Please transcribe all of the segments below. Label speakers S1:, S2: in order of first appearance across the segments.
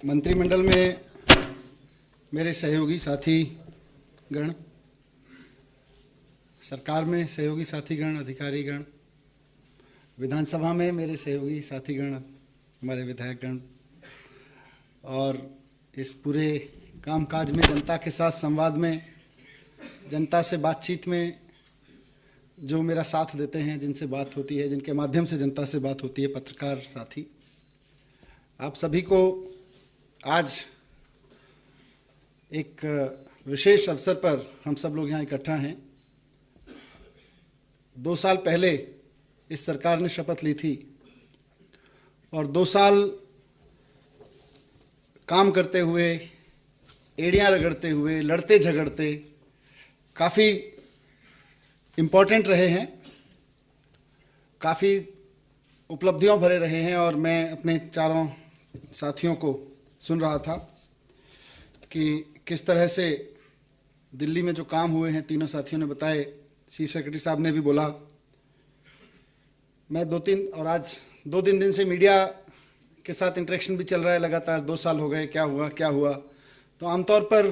S1: मंत्रिमंडल में मेरे सहयोगी साथी गण, सरकार में सहयोगी साथीगण, अधिकारीगण, विधानसभा में मेरे सहयोगी साथीगण, हमारे विधायकगण, और इस पूरे कामकाज में जनता के साथ संवाद में, जनता से बातचीत में जो मेरा साथ देते हैं, जिनसे बात होती है, जिनके माध्यम से जनता से बात होती है, पत्रकार साथी, आप सभी को आज एक विशेष अवसर पर हम सब लोग यहाँ इकट्ठा हैं। 2 साल पहले इस सरकार ने शपथ ली थी और 2 साल काम करते हुए, एड़ियाँ रगड़ते हुए, लड़ते झगड़ते काफ़ी इम्पोर्टेंट रहे हैं, काफ़ी उपलब्धियों भरे रहे हैं। और मैं अपने चारों साथियों को सुन रहा था कि किस तरह से दिल्ली में जो काम हुए हैं, तीनों साथियों ने बताए, चीफ सेक्रेटरी साहब ने भी बोला। मैं 2-3 और आज 2-3 दिन से मीडिया के साथ इंटरेक्शन भी चल रहा है लगातार। 2 साल हो गए, क्या हुआ। तो आमतौर पर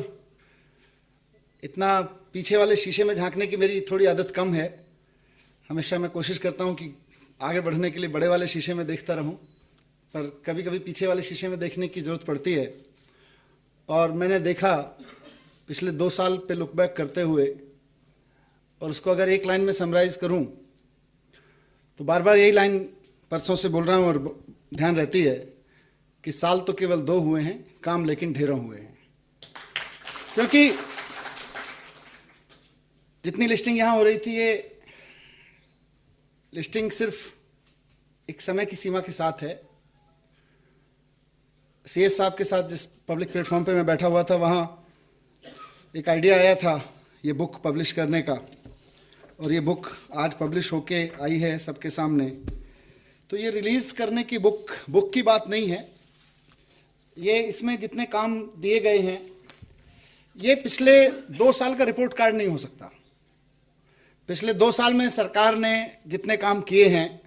S1: इतना पीछे वाले शीशे में झांकने की मेरी थोड़ी आदत कम है। हमेशा मैं कोशिश करता हूं कि आगे बढ़ने के लिए बड़े वाले शीशे में देखता रहूं, पर कभी कभी पीछे वाले शीशे में देखने की ज़रूरत पड़ती है। और मैंने देखा पिछले 2 साल पे लुक बैक करते हुए, और उसको अगर एक लाइन में समराइज़ करूं तो बार बार यही लाइन परसों से बोल रहा हूं और ध्यान रहती है कि साल तो केवल 2 हुए हैं, काम लेकिन ढेरों हुए हैं। क्योंकि जितनी लिस्टिंग यहाँ हो रही थी, ये लिस्टिंग सिर्फ एक समय की सीमा के साथ है। सीएस साहब के साथ जिस पब्लिक प्लेटफॉर्म पे मैं बैठा हुआ था, वहाँ एक आइडिया आया था ये बुक पब्लिश करने का, और ये बुक आज पब्लिश होके आई है सबके सामने। तो ये रिलीज़ करने की बुक की बात नहीं है। ये इसमें जितने काम दिए गए हैं, ये पिछले 2 साल का रिपोर्ट कार्ड नहीं हो सकता। पिछले 2 साल में सरकार ने जितने काम किए हैं,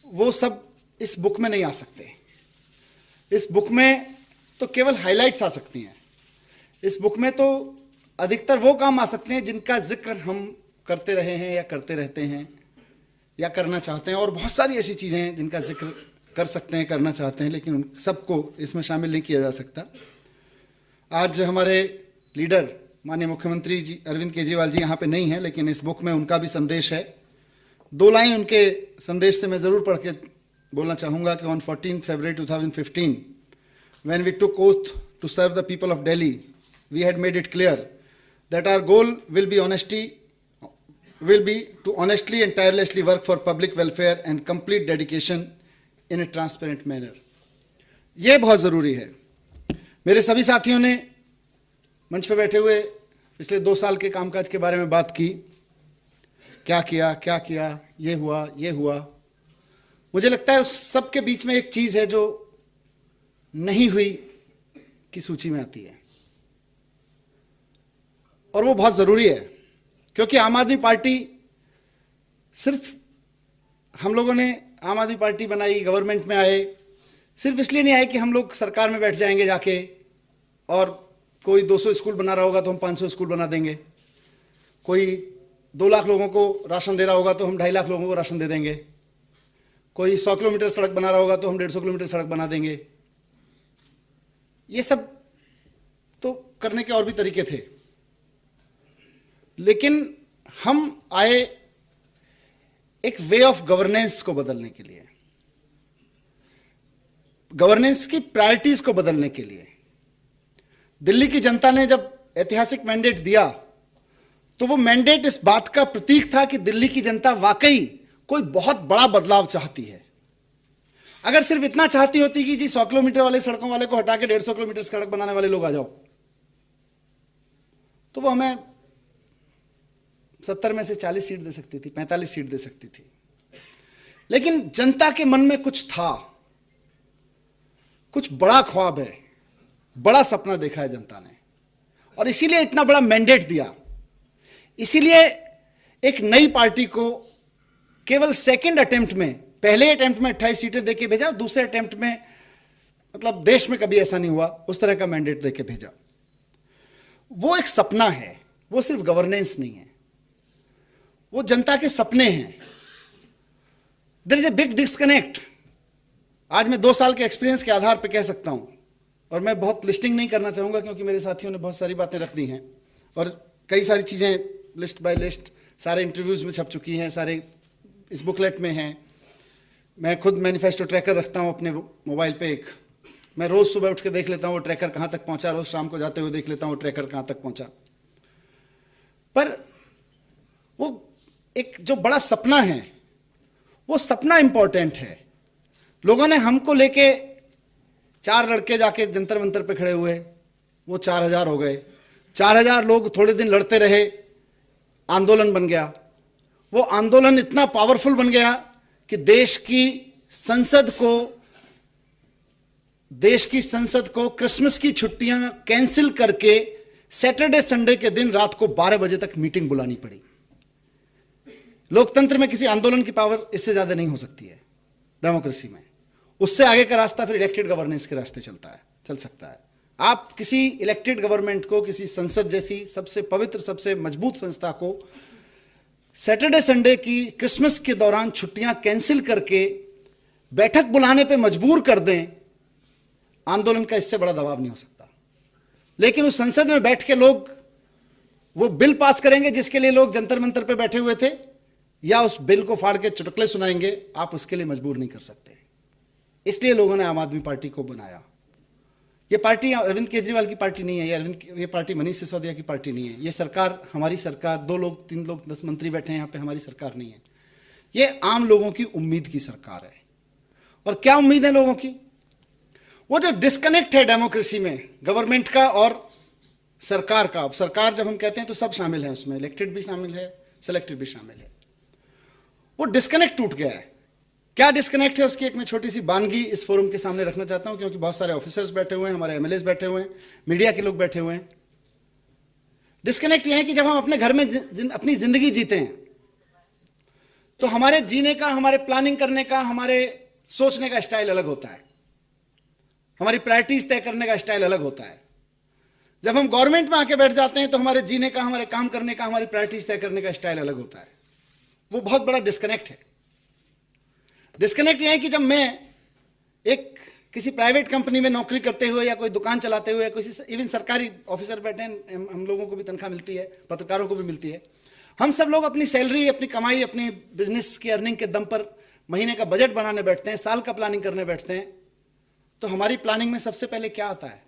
S1: वो सब इस बुक में नहीं आ सकते। इस बुक में तो केवल हाइलाइट्स आ सकती हैं। इस बुक में तो अधिकतर वो काम आ सकते हैं जिनका जिक्र हम करते रहे हैं या करते रहते हैं या करना चाहते हैं। और बहुत सारी ऐसी चीज़ें हैं जिनका जिक्र कर सकते हैं, करना चाहते हैं, लेकिन उन सबको इसमें शामिल नहीं किया जा सकता। आज हमारे लीडर माननीय मुख्यमंत्री जी अरविंद केजरीवाल जी यहाँ पे नहीं हैं, लेकिन इस बुक में उनका भी संदेश है। 2 लाइन उनके संदेश से मैं ज़रूर पढ़ के बोलना चाहूँगा कि on 14 February 2015, when we took oath to serve the people of Delhi, we had made it clear that our goal will be to honestly and tirelessly work for public welfare and complete dedication in a transparent manner. ये बहुत ज़रूरी है। मेरे सभी साथियों ने मंच पर बैठे हुए पिछले 2 साल के कामकाज के बारे में बात की। क्या किया, ये हुआ। मुझे लगता है उस सब के बीच में एक चीज़ है जो नहीं हुई की सूची में आती है, और वो बहुत ज़रूरी है। क्योंकि आम आदमी पार्टी, सिर्फ हम लोगों ने आम आदमी पार्टी बनाई, गवर्नमेंट में आए, सिर्फ इसलिए नहीं आए कि हम लोग सरकार में बैठ जाएंगे जाके, और कोई 200 स्कूल बना रहा होगा तो हम 500 स्कूल बना देंगे, कोई 2 लाख लोगों को राशन दे रहा होगा तो हम 2.5 लाख लोगों को राशन दे देंगे, कोई 100 किलोमीटर सड़क बना रहा होगा तो हम 150 किलोमीटर सड़क बना देंगे। ये सब तो करने के और भी तरीके थे, लेकिन हम आए एक वे ऑफ गवर्नेंस को बदलने के लिए, गवर्नेंस की प्रायोरिटीज को बदलने के लिए। दिल्ली की जनता ने जब ऐतिहासिक मैंडेट दिया, तो वो मैंडेट इस बात का प्रतीक था कि दिल्ली की जनता वाकई कोई बहुत बड़ा बदलाव चाहती है। अगर सिर्फ इतना चाहती होती कि जी 100 किलोमीटर वाले सड़कों वाले को हटा के 150 किलोमीटर सड़क बनाने वाले लोग आ जाओ, तो वो हमें 70 में से 40 सीट दे सकती थी, 45 सीट दे सकती थी। लेकिन जनता के मन में कुछ था, कुछ बड़ा ख्वाब है, बड़ा सपना देखा है जनता ने, और इसीलिए इतना बड़ा मैंडेट दिया। इसीलिए एक नई पार्टी को केवल सेकंड अटेम्प्ट में, पहले अटेम्प्ट में 28 सीटें देके भेजा और दूसरे अटेम्प्ट में मतलब देश में कभी ऐसा नहीं हुआ, उस तरह का मैंडेट देके भेजा। वो एक सपना है, वो सिर्फ गवर्नेंस नहीं है, वो जनता के सपने हैं। There is a big disconnect. आज मैं 2 साल के एक्सपीरियंस के आधार पर कह सकता हूं, और मैं बहुत लिस्टिंग नहीं करना चाहूंगा क्योंकि मेरे साथियों ने बहुत सारी बातें रख दी हैं और कई सारी चीज़ें लिस्ट बाय लिस्ट सारे इंटरव्यूज़ में छप चुकी हैं, सारे इस बुकलेट में हैं। मैं खुद मैनिफेस्टो ट्रैकर रखता हूं अपने मोबाइल पे एक। मैं रोज़ सुबह उठ के देख लेता हूं वो ट्रैकर कहाँ तक पहुंचा, रोज़ शाम को जाते हुए देख लेता हूं वो ट्रैकर कहाँ तक पहुंचा। पर वो एक जो बड़ा सपना है, वो सपना इंपॉर्टेंट है। लोगों ने हमको लेके 4 लड़के जाके जंतर मंतर पे खड़े हुए, वो 4000 हो गए। 4000 लोग थोड़े दिन लड़ते रहे, आंदोलन बन गया। वो आंदोलन इतना पावरफुल बन गया कि देश की संसद को क्रिसमस की छुट्टियां कैंसिल करके सैटरडे संडे के दिन रात को 12 बजे तक मीटिंग बुलानी पड़ी। लोकतंत्र में किसी आंदोलन की पावर इससे ज्यादा नहीं हो सकती है डेमोक्रेसी में। उससे आगे का रास्ता फिर इलेक्टेड गवर्नेंस के रास्ते चल सकता है। आप किसी इलेक्टेड गवर्नमेंट को, किसी संसद जैसी सबसे पवित्र, सबसे मजबूत संस्था को सैटरडे संडे की क्रिसमस के दौरान छुट्टियां कैंसिल करके बैठक बुलाने पे मजबूर कर दें, आंदोलन का इससे बड़ा दबाव नहीं हो सकता। लेकिन उस संसद में बैठ के लोग वो बिल पास करेंगे जिसके लिए लोग जंतर मंतर पे बैठे हुए थे, या उस बिल को फाड़ के चुटकुले सुनाएंगे, आप उसके लिए मजबूर नहीं कर सकते। इसलिए लोगों ने आम आदमी पार्टी को बनाया। ये पार्टी अरविंद केजरीवाल की पार्टी नहीं है, ये पार्टी मनीष सिसोदिया की पार्टी नहीं है। ये सरकार, हमारी सरकार, 2 लोग 3 लोग 10 मंत्री बैठे हैं यहाँ पे, हमारी सरकार नहीं है। ये आम लोगों की उम्मीद की सरकार है। और क्या उम्मीद है लोगों की? वो जो डिस्कनेक्ट है डेमोक्रेसी में गवर्नमेंट का और सरकार का। अब सरकार जब हम कहते हैं तो सब शामिल है उसमें, इलेक्टेड भी शामिल है, सिलेक्टेड भी शामिल है। वो डिस्कनेक्ट टूट गया है। क्या डिस्कनेक्ट है उसकी एक मैं छोटी सी बानगी इस फोरम के सामने रखना चाहता हूं, क्योंकि बहुत सारे ऑफिसर्स बैठे हुए हैं, हमारे एमएलएस बैठे हुए हैं, मीडिया के लोग बैठे हुए हैं। डिस्कनेक्ट यह है कि जब हम अपने घर में अपनी जिंदगी जीते हैं तो हमारे जीने का, हमारे प्लानिंग करने का, हमारे सोचने का स्टाइल अलग होता है, हमारी प्रायोरिटीज तय करने का स्टाइल अलग होता है। जब हम गवर्नमेंट में आके बैठ जाते हैं तो हमारे जीने का, हमारे काम करने का, हमारी प्रायोरिटीज तय करने का स्टाइल अलग होता है। वो बहुत बड़ा डिस्कनेक्ट है। डिस्कनेक्ट यह है कि जब मैं एक किसी प्राइवेट कंपनी में नौकरी करते हुए या कोई दुकान चलाते हुए, किसी इवन सरकारी ऑफिसर बैठे हैं, हम लोगों को भी तनख्वाह मिलती है, पत्रकारों को भी मिलती है। हम सब लोग अपनी सैलरी, अपनी कमाई, अपनी बिजनेस की अर्निंग के दम पर महीने का बजट बनाने बैठते हैं, साल का प्लानिंग करने बैठते हैं। तो हमारी प्लानिंग में सबसे पहले क्या आता है?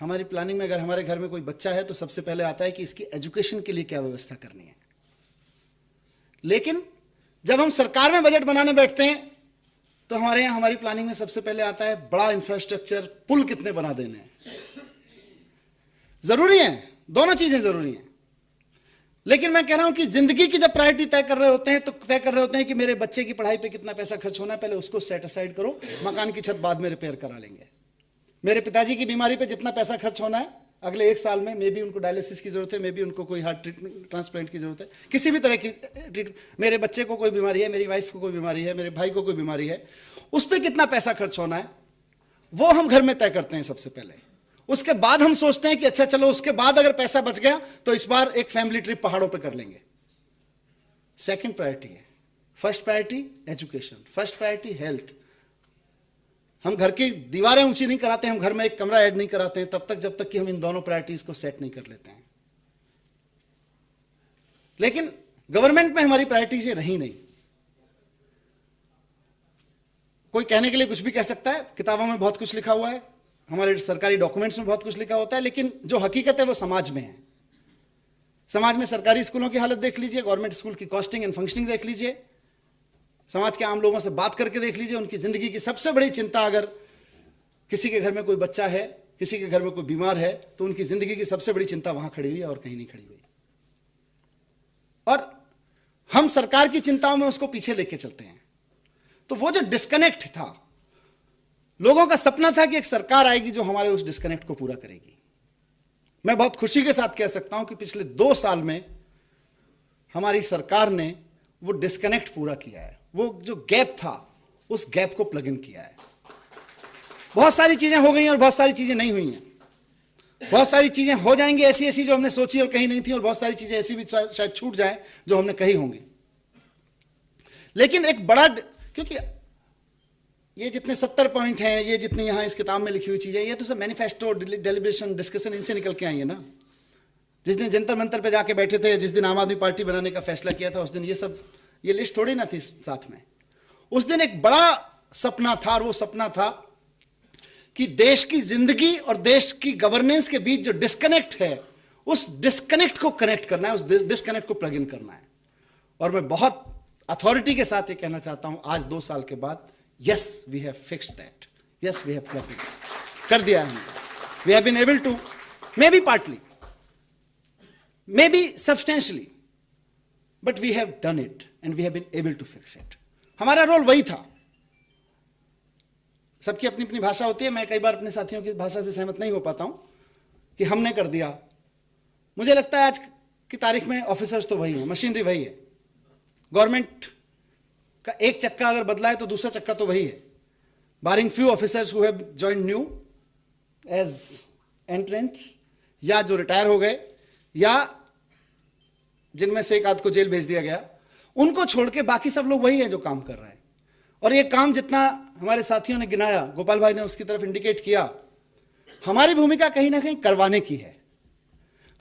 S1: हमारी प्लानिंग में अगर हमारे घर में कोई बच्चा है तो सबसे पहले आता है कि इसकी एजुकेशन के लिए क्या व्यवस्था करनी है। लेकिन जब हम सरकार में बजट बनाने बैठते हैं तो हमारे यहां हमारी प्लानिंग में सबसे पहले आता है बड़ा इंफ्रास्ट्रक्चर, पुल कितने बना देने हैं। जरूरी है, दोनों चीजें जरूरी हैं। लेकिन मैं कह रहा हूं कि जिंदगी की जब प्रायोरिटी तय कर रहे होते हैं तो तय कर रहे होते हैं कि मेरे बच्चे की पढ़ाई पे कितना पैसा खर्च होना है, पहले उसको सेट असाइड करो, मकान की छत बाद में रिपेयर करा लेंगे। मेरे पिताजी की बीमारी पे जितना पैसा खर्च होना है अगले 1 साल में, मे भी उनको डायलिसिस की जरूरत है, मे भी उनको कोई हार्ट ट्रांसप्लांट की जरूरत है, किसी भी तरह की मेरे बच्चे को कोई बीमारी है, मेरी वाइफ को कोई बीमारी है, मेरे भाई को कोई बीमारी है, उस पर कितना पैसा खर्च होना है वो हम घर में तय करते हैं सबसे पहले। उसके बाद हम सोचते हैं कि अच्छा चलो उसके बाद अगर पैसा बच गया तो इस बार एक फैमिली ट्रिप पहाड़ों पे कर लेंगे। सेकंड प्रायोरिटी है। First priority education, first priority health. हम घर की दीवारें ऊंची नहीं कराते, हम घर में एक कमरा ऐड नहीं कराते हैं तब तक जब तक कि हम इन दोनों प्रायोरिटीज को सेट नहीं कर लेते हैं। लेकिन गवर्नमेंट में हमारी प्रायोरिटीज ये रही नहीं। कोई कहने के लिए कुछ भी कह सकता है, किताबों में बहुत कुछ लिखा हुआ है, हमारे सरकारी डॉक्यूमेंट्स में बहुत कुछ लिखा होता है, लेकिन जो हकीकत है वो समाज में है। समाज में सरकारी स्कूलों की हालत देख लीजिए, गवर्नमेंट स्कूल की कॉस्टिंग एंड फंक्शनिंग देख लीजिए, समाज के आम लोगों से बात करके देख लीजिए। उनकी जिंदगी की सबसे बड़ी चिंता, अगर किसी के घर में कोई बच्चा है, किसी के घर में कोई बीमार है, तो उनकी जिंदगी की सबसे बड़ी चिंता वहां खड़ी हुई है और कहीं नहीं खड़ी हुई। और हम सरकार की चिंताओं में उसको पीछे लेके चलते हैं। तो वो जो डिस्कनेक्ट था, लोगों का सपना था कि एक सरकार आएगी जो हमारे उस डिस्कनेक्ट को पूरा करेगी। मैं बहुत खुशी के साथ कह सकता हूं कि पिछले 2 साल में हमारी सरकार ने वो डिस्कनेक्ट पूरा किया है। वो जो गैप था उस गैप को प्लग इन किया है। बहुत सारी चीजें हो गई हैं और बहुत सारी चीजें नहीं हुई हैं। बहुत सारी चीजें हो जाएंगी ऐसी ऐसी जो हमने सोची और कही नहीं थी, और बहुत सारी चीजें ऐसी भी शायद छूट जाए जो हमने कही होंगी। लेकिन एक बड़ा, क्योंकि ये जितने 70 पॉइंट हैं, ये जितनी यहाँ इस किताब में लिखी हुई चीजें, ये तो सब मैनिफेस्टो, डेलिब्रेशन, डिस्कशन इनसे निकल के आई है ना। जिस दिन जंतर मंतर पे जाके बैठे थे, जिस दिन आम आदमी पार्टी बनाने का फैसला किया था, उस दिन ये लिस्ट थोड़ी ना थी साथ में। उस दिन एक बड़ा सपना था, और वो सपना था कि देश की जिंदगी और देश की गवर्नेंस के बीच जो डिस्कनेक्ट है, उस डिस्कनेक्ट को कनेक्ट करना है, उस डिस्कनेक्ट को प्लग इन करना है। और मैं बहुत अथॉरिटी के साथ ये कहना चाहता हूं आज 2 साल के बाद, yes we have fixed that, yes we have plug in कर दिया है। We have been able to, maybe partly, maybe substantially, but we have done it and we have been able to fix it. हमारा role वही था। सबकी अपनी अपनी भाषा होती है, मैं कई बार अपने साथियों की भाषा से सहमत नहीं हो पाता हूं कि हमने कर दिया। मुझे लगता है आज की तारीख में ऑफिसर्स तो वही हैं, मशीनरी वही है। गवर्नमेंट का एक चक्का अगर बदला है तो दूसरा चक्का तो वही है, barring few officers who have joined new as entrants, या जो रिटायर हो गए, या जिनमें से एक आध को जेल भेज दिया गया। उनको छोड़ के बाकी सब लोग वही है जो काम कर रहे हैं। और ये काम जितना हमारे साथियों ने गिनाया, गोपाल भाई ने उसकी तरफ इंडिकेट किया, हमारी भूमिका कहीं ना कहीं करवाने की है।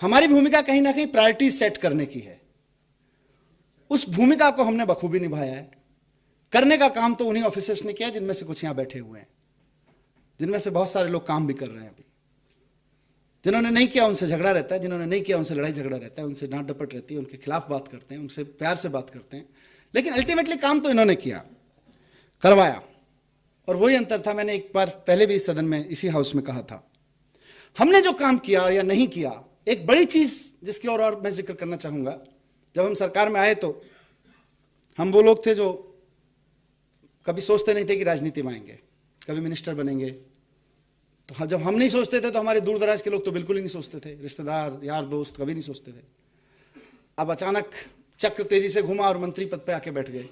S1: हमारी भूमिका कहीं ना कहीं प्रायोरिटीज सेट करने की है। उस भूमिका को हमने बखूबी निभाया है। करने का काम तो उन्हीं ऑफिसर्स ने किया जिनमें से कुछ यहां बैठे हुए हैं, जिनमें से बहुत सारे लोग काम भी कर रहे हैं अभी। जिन्होंने नहीं किया उनसे झगड़ा रहता है, जिन्होंने नहीं किया उनसे लड़ाई झगड़ा रहता है, उनसे डांट डपट रहती है, उनके खिलाफ बात करते हैं, उनसे प्यार से बात करते हैं। लेकिन अल्टीमेटली काम तो इन्होंने किया, करवाया। और वही अंतर था, मैंने एक बार पहले भी इस सदन में, इसी हाउस में कहा था, हमने जो काम किया या नहीं किया। एक बड़ी चीज जिसकी और मैं जिक्र करना चाहूंगा, जब हम सरकार में आए तो हम वो लोग थे जो कभी सोचते नहीं थे कि राजनीति में आएंगे, कभी मिनिस्टर बनेंगे। तो जब हम नहीं सोचते थे तो हमारे दूर दराज के लोग तो बिल्कुल ही नहीं सोचते थे, रिश्तेदार, यार, दोस्त कभी नहीं सोचते थे। अब अचानक चक्र तेजी से घुमा और मंत्री पद पे आके बैठ गए,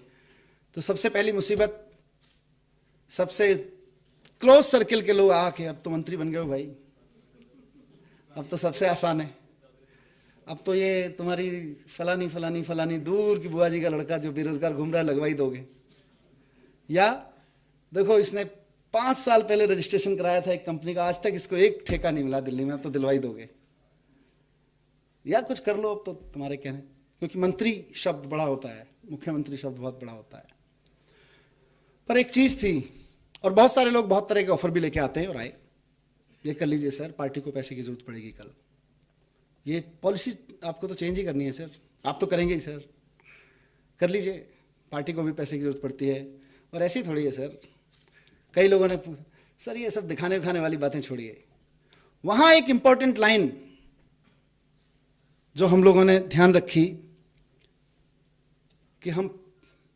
S1: तो सबसे पहली मुसीबत, सबसे क्लोज सर्किल के लोग आके, अब तो मंत्री बन गए हो भाई, अब तो सबसे आसान है, अब तो ये तुम्हारी फलानी फलानी फलानी दूर की बुआ जी का लड़का जो बेरोजगार घूम रहा है लगवाई दोगे, या देखो इसने 5 साल पहले रजिस्ट्रेशन कराया था एक कंपनी का, आज तक इसको एक ठेका नहीं मिला दिल्ली में, अब तो दिलवाई दोगे, या कुछ कर लो अब तो तुम्हारे कहने। क्योंकि मंत्री शब्द बड़ा होता है, मुख्यमंत्री शब्द बहुत बड़ा होता है। पर एक चीज थी, और बहुत सारे लोग बहुत तरह के ऑफर भी लेके आते हैं और आए, ये कर लीजिए सर, पार्टी को पैसे की जरूरत पड़ेगी कल, ये पॉलिसी आपको तो चेंज ही करनी है सर, आप तो करेंगे ही सर, कर लीजिए, पार्टी को भी पैसे की जरूरत पड़ती है। और ऐसी थोड़ी है सर, कई लोगों ने सर ये सब दिखाने उखाने वाली बातें छोड़िए। वहां एक इंपॉर्टेंट लाइन जो हम लोगों ने ध्यान रखी कि हम,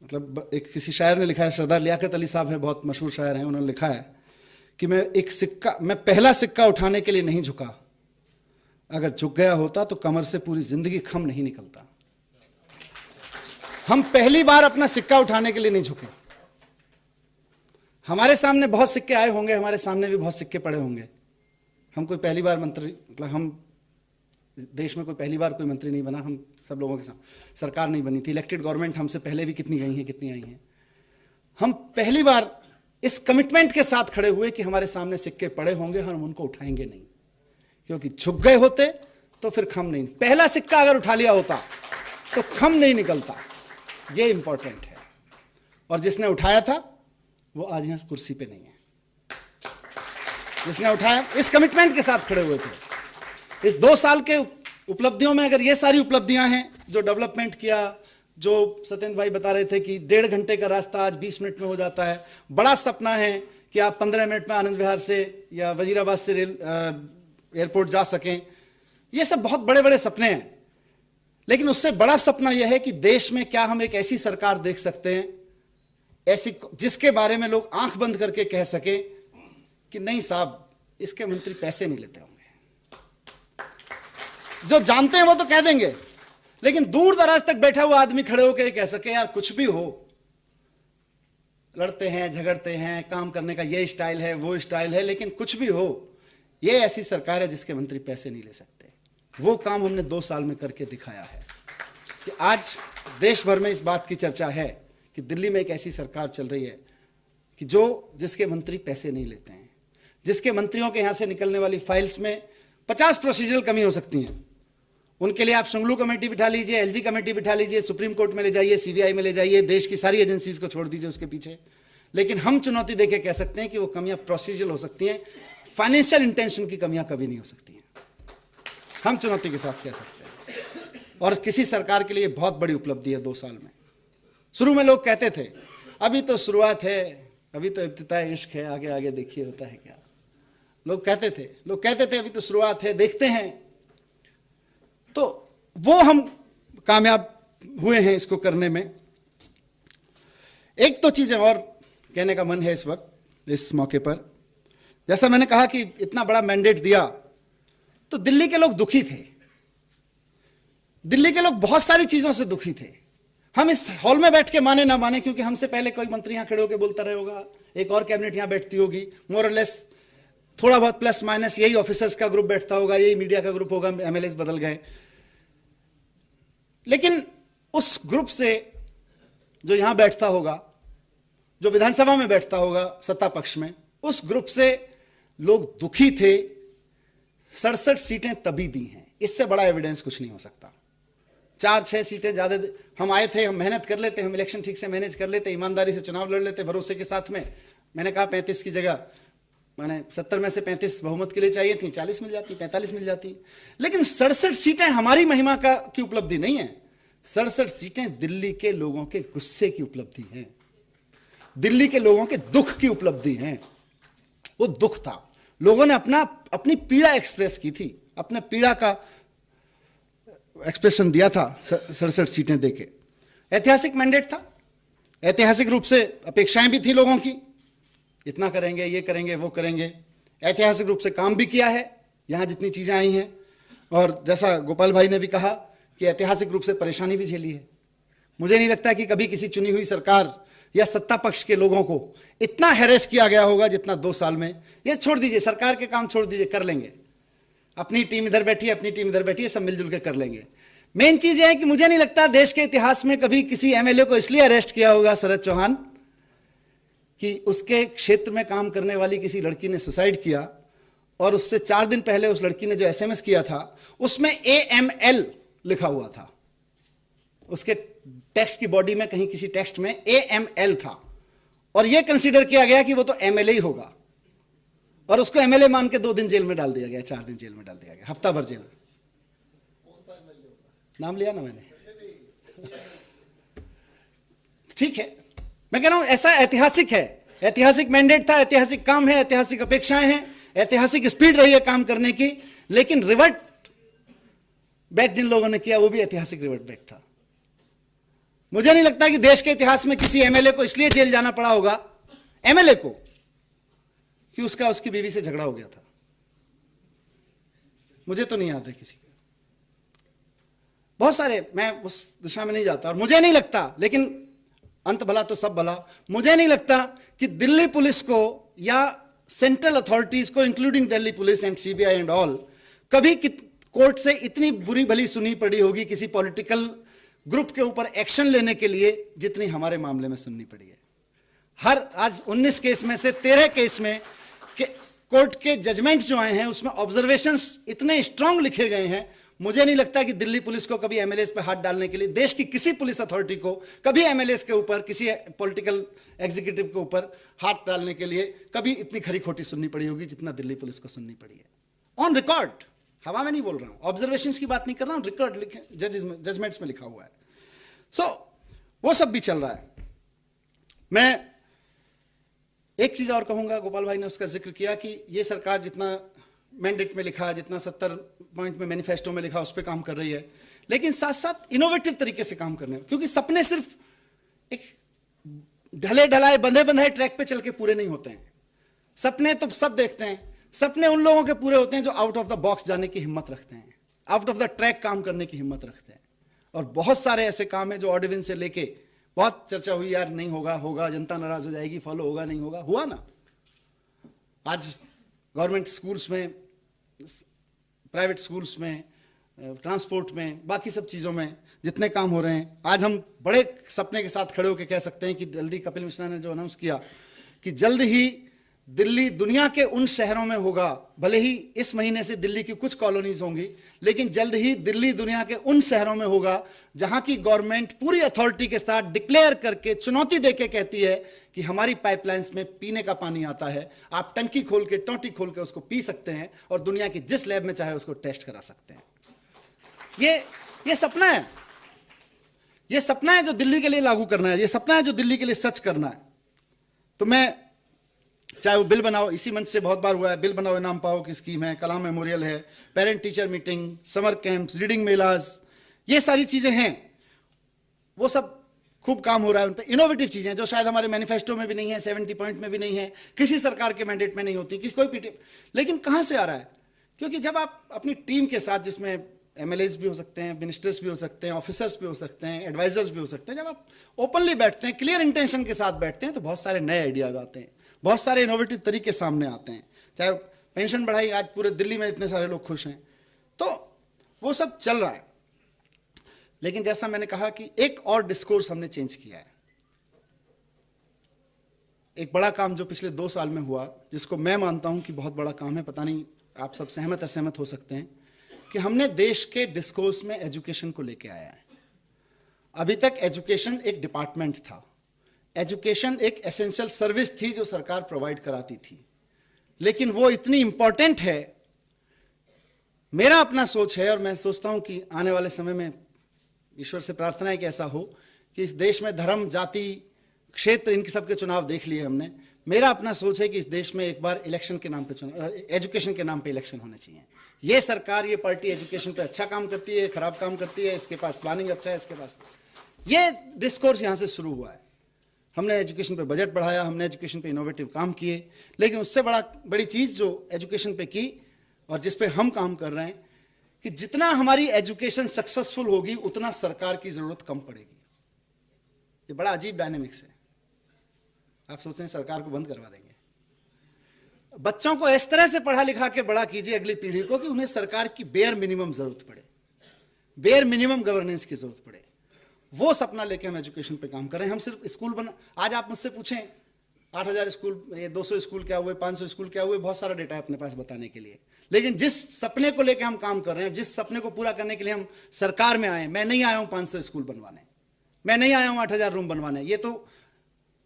S1: मतलब एक किसी शायर ने लिखा है, सरदार लियाकत अली साहब हैं, बहुत मशहूर शायर हैं, उन्होंने लिखा है कि मैं पहला सिक्का उठाने के लिए नहीं झुका, अगर झुक गया होता तो कमर से पूरी जिंदगी खम नहीं निकलता। हम पहली बार अपना सिक्का उठाने के लिए नहीं झुके। हमारे सामने बहुत सिक्के आए होंगे, हमारे सामने भी बहुत सिक्के पड़े होंगे। हम कोई पहली बार मंत्री, मतलब हम देश में कोई पहली बार कोई मंत्री नहीं बना, हम सब लोगों के साथ सरकार नहीं बनी थी, इलेक्टेड गवर्नमेंट हमसे पहले भी कितनी गई हैं, कितनी आई हैं। हम पहली बार इस कमिटमेंट के साथ खड़े हुए कि हमारे सामने सिक्के पड़े होंगे, हम उनको उठाएंगे नहीं, क्योंकि झुक गए होते तो फिर खम नहीं, पहला सिक्का अगर उठा लिया होता तो खम नहीं निकलता। ये इंपॉर्टेंट है। और जिसने उठाया था वो आज यहां कुर्सी पे नहीं है, जिसने उठाया इस कमिटमेंट के साथ खड़े हुए थे। इस 2 साल के उपलब्धियों में अगर ये सारी उपलब्धियां हैं जो डेवलपमेंट किया, जो सत्येंद्र भाई बता रहे थे कि 1.5 घंटे का रास्ता आज 20 मिनट में हो जाता है, बड़ा सपना है कि आप 15 मिनट में आनंद विहार से या वजीराबाद से एयरपोर्ट जा सकें, ये सब बहुत बड़े बड़े सपने हैं। लेकिन उससे बड़ा सपना यह है कि देश में क्या हम एक ऐसी सरकार देख सकते हैं, ऐसी जिसके बारे में लोग आंख बंद करके कह सके कि नहीं साहब, इसके मंत्री पैसे नहीं लेते होंगे। जो जानते हैं वो तो कह देंगे, लेकिन दूर दराज तक बैठा हुआ आदमी खड़े होकर कह सके यार कुछ भी हो, लड़ते हैं, झगड़ते हैं, काम करने का ये स्टाइल है, वो स्टाइल है, लेकिन कुछ भी हो, ये ऐसी सरकार है जिसके मंत्री पैसे नहीं ले सकते। वो काम हमने 2 साल में करके दिखाया है कि आज देश भर में इस बात की चर्चा है कि दिल्ली में एक ऐसी सरकार चल रही है कि जिसके मंत्री पैसे नहीं लेते हैं, जिसके मंत्रियों के यहाँ से निकलने वाली फाइल्स में 50 प्रोसीजरल कमी हो सकती हैं। उनके लिए आप शुंगलू कमेटी बिठा लीजिए, एलजी कमेटी बिठा लीजिए, सुप्रीम कोर्ट में ले जाइए, सीबीआई में ले जाइए, देश की सारी एजेंसीज को छोड़ दीजिए उसके पीछे। लेकिन हम चुनौती देके कह सकते हैं कि वो कमियां प्रोसीजरल हो सकती हैं, फाइनेंशियल इंटेंशन की कमियां कभी नहीं हो सकती हैं। हम चुनौती के साथ कह सकते हैं, और किसी सरकार के लिए बहुत बड़ी उपलब्धि है 2 साल में। शुरू में लोग कहते थे अभी तो शुरुआत है, अभी तो इब्तिदाए इश्क है, आगे आगे देखिए होता है क्या। लोग कहते थे अभी तो शुरुआत है, देखते हैं। तो वो हम कामयाब हुए हैं इसको करने में। एक तो चीजें और कहने का मन है इस वक्त, इस मौके पर। जैसा मैंने कहा कि इतना बड़ा मैंडेट दिया तो दिल्ली के लोग दुखी थे। दिल्ली के लोग बहुत सारी चीजों से दुखी थे। हम इस हॉल में बैठ के माने ना माने, क्योंकि हमसे पहले कोई मंत्री यहां खड़े होकर बोलता रहे होगा, एक और कैबिनेट यहां बैठती होगी, मोर और लेस थोड़ा बहुत प्लस माइनस यही ऑफिसर्स का ग्रुप बैठता होगा, यही मीडिया का ग्रुप होगा, एमएलएस बदल गए। लेकिन उस ग्रुप से जो यहां बैठता होगा, जो विधानसभा में बैठता होगा सत्ता पक्ष में, उस ग्रुप से लोग दुखी थे। 67 सीटें तभी दी हैं, इससे बड़ा एविडेंस कुछ नहीं हो सकता। 4-6 सीटें ज्यादा हम आए थे, हम मेहनत कर लेते, हम इलेक्शन ठीक से मैनेज कर लेते, ईमानदारी से चुनाव लड़ लेते, भरोसे के साथ में। मैंने कहा 35 की जगह मैंने 70 में से 35 बहुमत के लिए चाहिए थी, 40 मिल जाती, 45 मिल जाती। लेकिन 67 सीटें हमारी महिमा की उपलब्धि नहीं है। 67 सीटें दिल्ली के लोगों के गुस्से की उपलब्धि हैं, दिल्ली के लोगों के दुख की उपलब्धि हैं। वो दुख था, लोगों ने अपनी पीड़ा एक्सप्रेस की थी, अपने पीड़ा का एक्सप्रेशन दिया था 67 सीटें देके। ऐतिहासिक मैंडेट था, ऐतिहासिक रूप से अपेक्षाएं भी थी लोगों की, इतना करेंगे, ये करेंगे, वो करेंगे। ऐतिहासिक रूप से काम भी किया है यहां जितनी चीजें आई हैं। और जैसा गोपाल भाई ने भी कहा कि ऐतिहासिक रूप से परेशानी भी झेली है। मुझे नहीं लगता कि कभी किसी चुनी हुई सरकार या सत्ता पक्ष के लोगों को इतना हैरेस किया गया होगा जितना 2 साल में। ये छोड़ दीजिए, सरकार के काम छोड़ दीजिए, कर लेंगे, अपनी टीम इधर बैठी है, अपनी टीम इधर बैठी है, सब मिलजुल के कर लेंगे। मेन चीज यह है कि मुझे नहीं लगता देश के इतिहास में कभी किसी एमएलए को इसलिए अरेस्ट किया होगा शरद चौहान कि उसके क्षेत्र में काम करने वाली किसी लड़की ने सुसाइड किया, और उससे 4 दिन पहले उस लड़की ने जो एसएमएस किया था उसमें AML लिखा हुआ था। उसके टेक्स्ट की बॉडी में कहीं किसी टेक्स्ट में AML था, और यह कंसीडर किया गया कि वो तो MLA ही होगा, और उसको MLA मान के 2 दिन जेल में डाल दिया गया, 4 दिन जेल में डाल दिया गया, हफ्ता भर जेल में। नाम लिया ना मैंने। ठीक है, मैं कह रहा हूं ऐसा ऐतिहासिक है, ऐतिहासिक मैंडेट था, ऐतिहासिक काम है, ऐतिहासिक अपेक्षाएं हैं, ऐतिहासिक स्पीड रही है काम करने की। लेकिन रिवर्ट बैक जिन लोगों ने किया वो भी ऐतिहासिक रिवर्ट बैक था। मुझे नहीं लगता कि देश के इतिहास में किसी एमएलए को इसलिए जेल जाना पड़ा होगा, एमएलए को, कि उसकी बीवी से झगड़ा हो गया था। मुझे तो नहीं याद है किसी का। बहुत सारे, मैं उस दिशा में नहीं जाता, और मुझे नहीं लगता, लेकिन अंत भला तो सब भला, मुझे नहीं लगता कि दिल्ली पुलिस को या सेंट्रल अथॉरिटीज को, including Delhi police and CBI and all, कभी कोर्ट से इतनी बुरी भली सुनी पड़ी होगी किसी पॉलिटिकल ग्रुप के ऊपर एक्शन लेने के लिए जितनी हमारे मामले में सुननी पड़ी है। आज 19 केस में से 13 केस में कोर्ट के जजमेंट जो आए हैं उसमें ऑब्जर्वेशंस इतने स्ट्रांग लिखे गए हैं। मुझे नहीं लगता कि दिल्ली पुलिस को कभी एमएलएस पे हाथ डालने के लिए, देश की किसी पुलिस अथॉरिटी को कभी एमएलएस के ऊपर, किसी पॉलिटिकल एग्जीक्यूटिव के ऊपर हाथ डालने के लिए कभी इतनी खरी खोटी सुननी पड़ी होगी जितना दिल्ली पुलिस को सुननी पड़ी है। ऑन रिकॉर्ड, हवा में नहीं बोल रहा हूं, ऑब्जर्वेशंस की बात नहीं कर रहा हूं, रिकॉर्ड लिखे, जजमेंट्स में लिखा हुआ है। सो वो सब भी चल रहा है। मैं एक चीज और कहूंगा, गोपाल भाई ने उसका जिक्र किया कि ये सरकार जितना मैंडेट में लिखा, जितना 70 पॉइंट में मैनिफेस्टो में लिखा, उस पर काम कर रही है, लेकिन साथ साथ इनोवेटिव तरीके से काम करने, क्योंकि सपने सिर्फ एक ढले ढलाए बंधे बंधे ट्रैक पे चल के पूरे नहीं होते हैं। सपने तो सब देखते हैं, सपने उन लोगों के पूरे होते हैं जो आउट ऑफ द बॉक्स जाने की हिम्मत रखते हैं, आउट ऑफ द ट्रैक काम करने की हिम्मत रखते हैं। और बहुत सारे ऐसे काम हैं जो ऑर्डिनेंस से लेके बहुत चर्चा हुई यार, नहीं होगा, होगा, जनता नाराज हो जाएगी, फॉलो होगा, नहीं होगा, हुआ ना। आज गवर्नमेंट स्कूल्स में, प्राइवेट स्कूल्स में, ट्रांसपोर्ट में, बाकी सब चीज़ों में जितने काम हो रहे हैं, आज हम बड़े सपने के साथ खड़े होकर कह सकते हैं कि जल्दी कपिल मिश्रा ने जो अनाउंस किया कि जल्द ही दिल्ली दुनिया के उन शहरों में होगा, भले ही इस महीने से दिल्ली की कुछ कॉलोनीज होंगी, लेकिन जल्द ही दिल्ली दुनिया के उन शहरों में होगा जहां की गवर्नमेंट पूरी अथॉरिटी के साथ डिक्लेयर करके, चुनौती देके कहती है कि हमारी पाइपलाइंस में पीने का पानी आता है, आप टंकी खोल के, टोंटी खोल के उसको पी सकते हैं और दुनिया की जिस लैब में चाहे उसको टेस्ट करा सकते हैं। ये सपना है, ये सपना है जो दिल्ली के लिए लागू करना है, ये सपना है जो दिल्ली के लिए सच करना है। तो मैं, चाहे वो बिल बनाओ, इसी मंच से बहुत बार हुआ है, बिल बनाओ इनाम पाओ की स्कीम है, कलाम मेमोरियल है, parent teacher meeting, summer camps, reading melas, ये सारी चीजें हैं, वो सब खूब काम हो रहा है उन पर। इनोवेटिव चीजें जो शायद हमारे मैनिफेस्टो में भी नहीं है, 70 पॉइंट में भी नहीं है, किसी सरकार के मैंडेट में नहीं होती, किसी कोई पीटी, लेकिन कहां से आ रहा है? क्योंकि जब आप अपनी टीम के साथ, जिसमें एमएलएज भी हो सकते हैं, मिनिस्टर्स भी हो सकते हैं, ऑफिसर्स भी हो सकते हैं, एडवाइजर्स भी हो सकते हैं, जब आप ओपनली बैठते हैं, क्लियर इंटेंशन के साथ बैठते हैं, तो बहुत सारे नए आइडियाज आते हैं, बहुत सारे इनोवेटिव तरीके सामने आते हैं। चाहे पेंशन बढ़ाई, आज पूरे दिल्ली में इतने सारे लोग खुश हैं, तो वो सब चल रहा है। लेकिन जैसा मैंने कहा कि एक और डिस्कोर्स हमने चेंज किया है। एक बड़ा काम जो पिछले 2 साल में हुआ, जिसको मैं मानता हूं कि बहुत बड़ा काम है, पता नहीं आप सब सहमत असहमत हो सकते हैं, कि हमने देश के डिस्कोर्स में एजुकेशन को लेके आया है। अभी तक एजुकेशन एक डिपार्टमेंट था, एजुकेशन एक एसेंशियल सर्विस थी जो सरकार प्रोवाइड कराती थी, लेकिन वो इतनी इंपॉर्टेंट है, मेरा अपना सोच है और मैं सोचता हूं कि आने वाले समय में ईश्वर से प्रार्थना है कि ऐसा हो कि इस देश में धर्म, जाति, क्षेत्र, इनके सबके चुनाव देख लिए हमने। मेरा अपना सोच है कि इस देश में एक बार इलेक्शन के नाम पे चुनाव, एजुकेशन के नाम पे इलेक्शन होने चाहिए। ये सरकार, ये पार्टी एजुकेशन पे अच्छा काम करती है, खराब काम करती है, इसके पास प्लानिंग अच्छा है, इसके पास, ये डिस्कोर्स यहां से शुरू हुआ है। हमने एजुकेशन पे बजट बढ़ाया, हमने एजुकेशन पे इनोवेटिव काम किए, लेकिन उससे बड़ी चीज जो एजुकेशन पे की और जिस पे हम काम कर रहे हैं कि जितना हमारी एजुकेशन सक्सेसफुल होगी उतना सरकार की जरूरत कम पड़ेगी। ये बड़ा अजीब डायनेमिक्स है। आप सोचते हैं सरकार को बंद करवा देंगे, बच्चों को इस तरह से पढ़ा लिखा के बड़ा कीजिए अगली पीढ़ी को कि उन्हें सरकार की बेयर मिनिमम जरूरत पड़े, बेयर मिनिमम गवर्नेंस की जरूरत पड़े। वो सपना लेके हम एजुकेशन पे काम कर रहे हैं। हम सिर्फ स्कूल बना, आज आप मुझसे पूछें 8000 स्कूल, 200 स्कूल क्या हुए, 500 स्कूल क्या हुए, बहुत सारा डेटा है अपने पास बताने के लिए। लेकिन जिस सपने को लेके हम काम कर रहे हैं, जिस सपने को पूरा करने के लिए हम सरकार में आए, मैं नहीं आया हूं 500 स्कूल बनवाने, मैं नहीं आया हूं 8000 रूम बनवाने,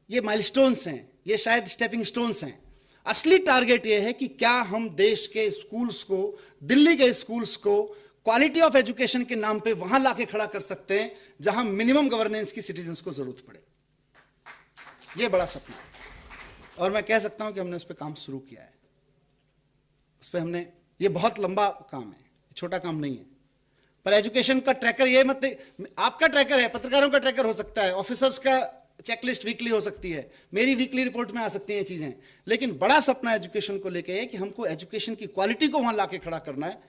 S1: ये माइलस्टोन्स हैं, ये शायद स्टेपिंग स्टोन्स हैं। असली टारगेट ये है कि क्या हम देश के स्कूल्स को, दिल्ली के स्कूल्स को क्वालिटी ऑफ एजुकेशन के नाम पे वहां लाके खड़ा कर सकते हैं जहां मिनिमम गवर्नेंस की सिटीजन्स को जरूरत पड़े। ये बड़ा सपना है और मैं कह सकता हूं कि हमने उस पर काम शुरू किया है। उस पर हमने, ये बहुत लंबा काम है, छोटा काम नहीं है। पर एजुकेशन का ट्रैकर ये मत, आपका ट्रैकर है, पत्रकारों का ट्रैकर हो सकता है, ऑफिसर्स का चेकलिस्ट वीकली हो सकती है, मेरी वीकली रिपोर्ट में आ सकती हैं चीजें, लेकिन बड़ा सपना एजुकेशन को लेके है कि हमको एजुकेशन की क्वालिटी को वहां लाके खड़ा करना है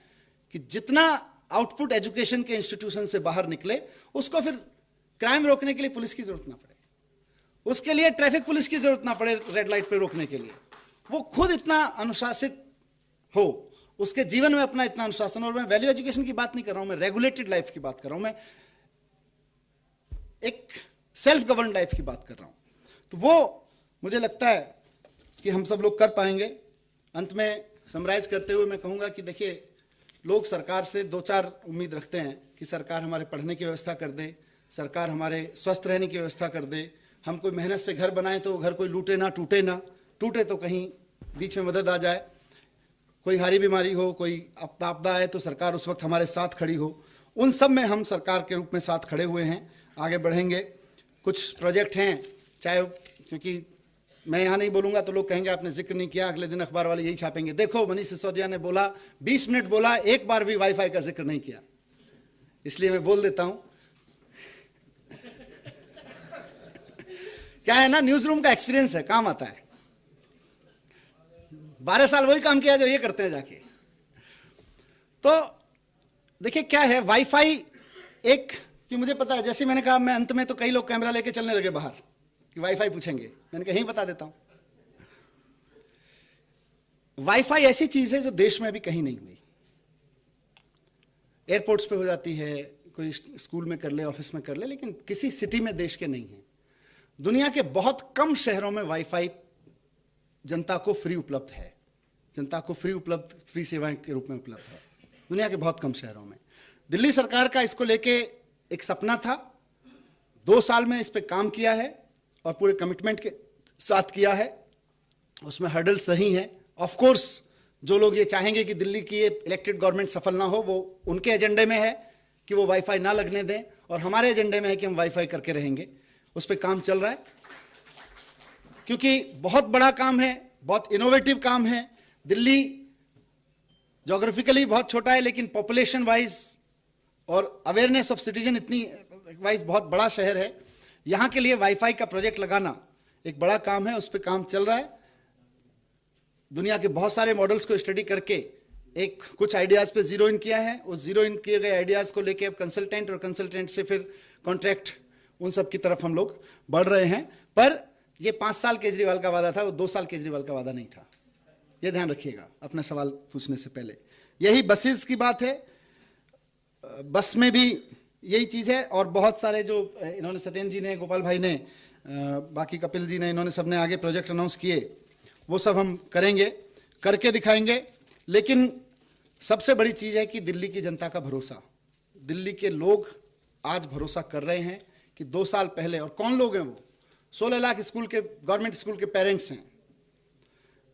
S1: कि जितना आउटपुट एजुकेशन के इंस्टीट्यूशन से बाहर निकले उसको फिर क्राइम रोकने के लिए पुलिस की जरूरत ना पड़े, उसके लिए ट्रैफिक पुलिस की जरूरत ना पड़े रेड लाइट पे रोकने के लिए, वो खुद इतना अनुशासित हो, उसके जीवन में अपना इतना अनुशासन। और मैं वैल्यू एजुकेशन की बात नहीं कर रहा हूं, मैं रेगुलेटेड लाइफ की बात कर रहा हूं, मैं एक सेल्फ गवर्न लाइफ की बात कर रहा हूं। तो वो मुझे लगता है कि हम सब लोग कर पाएंगे। अंत में समराइज करते हुए मैं कहूंगा कि देखिए, लोग सरकार से 2-4 उम्मीद रखते हैं कि सरकार हमारे पढ़ने की व्यवस्था कर दे, सरकार हमारे स्वस्थ रहने की व्यवस्था कर दे, हम कोई मेहनत से घर बनाए तो घर कोई लूटे ना, टूटे तो कहीं बीच में मदद आ जाए, कोई हारी बीमारी हो, कोई आपदा आए तो सरकार उस वक्त हमारे साथ खड़ी हो। उन सब में हम सरकार के रूप में साथ खड़े हुए हैं, आगे बढ़ेंगे। कुछ प्रोजेक्ट हैं, चाहे, क्योंकि मैं यहाँ नहीं बोलूँगा तो लोग कहेंगे आपने जिक्र नहीं किया, अगले दिन अखबार वाले यही छापेंगे, देखो मनीष सिसोदिया ने बोला, 20 मिनट बोला, एक बार भी वाईफाई का जिक्र नहीं किया। इसलिए मैं बोल देता हूँ क्या है ना, न्यूज रूम का एक्सपीरियंस है, काम आता है। 12 साल वही काम किया जो ये करते हैं जाके। तो देखिए क्या है, वाईफाई एक कि मुझे पता है, जैसे मैंने कहा, मैं अंत में तो कई लोग कैमरा लेके चलने लगे बाहर कि वाईफाई पूछेंगे, मैंने कहा यही बता देता हूं। वाईफाई ऐसी चीज है जो देश में अभी कहीं नहीं हुई। एयरपोर्ट्स पे हो जाती है, कोई स्कूल में कर ले, ऑफिस में कर ले, लेकिन किसी सिटी में देश के नहीं है। दुनिया के बहुत कम शहरों में वाईफाई जनता को फ्री उपलब्ध है, जनता को फ्री उपलब्ध, फ्री सेवाएं के रूप में उपलब्ध है, दुनिया के बहुत कम शहरों में। दिल्ली सरकार का इसको लेके एक सपना था, 2 साल में इस पे काम किया है और पूरे कमिटमेंट के साथ किया है। उसमें हर्डल्स रही हैं। ऑफ कोर्स जो लोग ये चाहेंगे कि दिल्ली की ये इलेक्टेड गवर्नमेंट सफल ना हो, वो उनके एजेंडे में है कि वो वाईफाई ना लगने दें, और हमारे एजेंडे में है कि हम वाईफाई करके रहेंगे। उस पर काम चल रहा है, क्योंकि बहुत बड़ा काम है, बहुत इनोवेटिव काम है। दिल्ली ज्योग्राफिकली बहुत छोटा है, लेकिन पॉपुलेशन वाइज और अवेयरनेस ऑफ सिटीजन इतनी वाइज बहुत बड़ा शहर है। यहाँ के लिए वाईफाई का प्रोजेक्ट लगाना एक बड़ा काम है, उस पर काम चल रहा है। दुनिया के बहुत सारे मॉडल्स को स्टडी करके एक कुछ आइडियाज पे जीरो इन किया है। उस जीरो इन किए गए आइडियाज को लेके अब कंसल्टेंट, और कंसल्टेंट से फिर कॉन्ट्रैक्ट, उन सब की तरफ हम लोग बढ़ रहे हैं। पर ये 5 साल केजरीवाल का वादा था, वो 2 साल केजरीवाल का वादा नहीं था, ये ध्यान रखिएगा अपना सवाल पूछने से पहले। यही बसेस की बात है, बस में भी यही चीज़ है। और बहुत सारे जो इन्होंने, सत्येंद्र जी ने, गोपाल भाई ने, बाकी कपिल जी ने, इन्होंने सबने आगे प्रोजेक्ट अनाउंस किए, वो सब हम करेंगे, करके दिखाएंगे। लेकिन सबसे बड़ी चीज़ है कि दिल्ली की जनता का भरोसा, दिल्ली के लोग आज भरोसा कर रहे हैं कि 2 साल पहले, और कौन लोग हैं वो, 16 लाख स्कूल के, गवर्नमेंट स्कूल के पेरेंट्स हैं,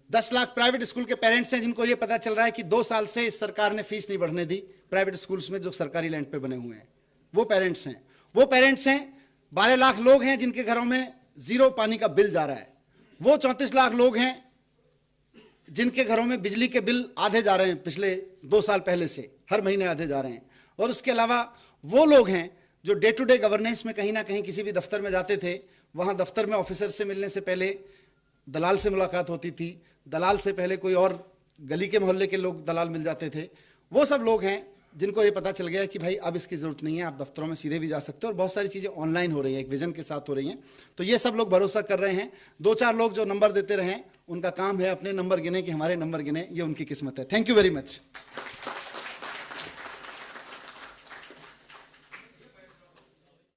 S1: 10 लाख प्राइवेट स्कूल के पेरेंट्स हैं, जिनको ये पता चल रहा है कि 2 साल से इस सरकार ने फीस नहीं बढ़ने दी प्राइवेट स्कूल्स में जो सरकारी लैंड पे बने हुए हैं। वो पेरेंट्स हैं, वो पेरेंट्स हैं। 12 लाख लोग हैं जिनके घरों में 0 पानी का बिल जा रहा है। वो 34 लाख लोग हैं जिनके घरों में बिजली के बिल आधे जा रहे हैं, पिछले 2 साल पहले से हर महीने आधे जा रहे हैं। और उसके अलावा वो लोग हैं जो डे टू डे गवर्नेंस में कहीं ना कहीं किसी भी दफ्तर में जाते थे, वहाँ दफ्तर में ऑफिसर से मिलने से पहले दलाल से मुलाकात होती थी, दलाल से पहले कोई और गली के मोहल्ले के लोग दलाल मिल जाते थे। वो सब लोग हैं जिनको ये पता चल गया कि भाई अब इसकी ज़रूरत नहीं है, आप दफ्तरों में सीधे भी जा सकते हो, और बहुत सारी चीज़ें ऑनलाइन हो रही हैं, एक विजन के साथ हो रही हैं। तो ये सब लोग भरोसा कर रहे हैं। 2-4 लोग जो नंबर देते रहे, उनका काम है अपने नंबर गिने कि हमारे नंबर गिने, ये उनकी किस्मत है। Thank you very much.